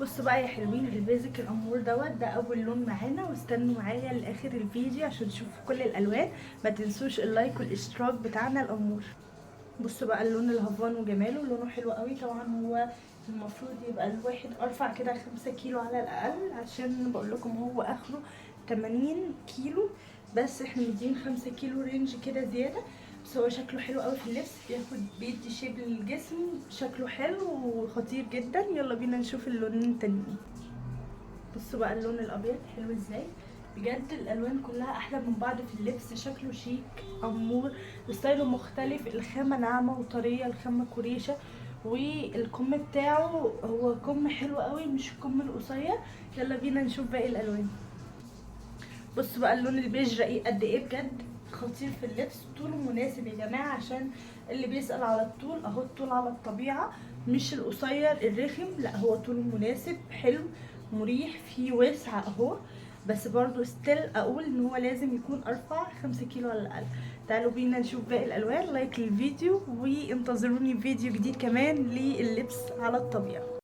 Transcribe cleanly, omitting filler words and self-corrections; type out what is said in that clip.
بصوا بقى يا حلوين، البيزك الامور ده اول لون معانا، واستنوا معايا لاخر الفيديو عشان تشوفوا كل الالوان. ما تنسوش اللايك والاشتراك بتاعنا الامور. بصوا بقى اللون الهافان وجماله، لونه حلو قوي. طبعا هو المفروض يبقى الواحد ارفع كده 5 كيلو على الاقل، عشان بقول لكم هو اخره 80 كيلو، بس احنا مدين 5 كيلو رينج كده زياده. بس هو شكله حلو قوي في اللبس، بيدي شيب للجسم، شكله حلو وخطير جدا. يلا بينا نشوف اللونين التانيين. بصوا بقى اللون الابيض حلو ازاي، بجد الالوان كلها احلى من بعض في اللبس. شكله شيك امور، ستايله مختلف، الخامه ناعمه وطريه، الخامه كوريشه، والكم بتاعه هو كم حلو قوي، مش الكم القصير. يلا بينا نشوف باقي الالوان. بصوا بقى اللون البيج رقيق قد ايه، بجد خطير في اللبس. طوله مناسب يا جماعه، عشان اللي بيسأل على الطول اهو، الطول على الطبيعه، مش القصير الرخم، لا هو طوله مناسب حلو مريح فيه وسع اهو. بس برضو ستيل اقول ان هو لازم يكون ارفع 5 كيلو على الاقل. تعالوا بينا نشوف باقي الالوان. لايك للفيديو وانتظروني في فيديو جديد كمان لللبس على الطبيعه.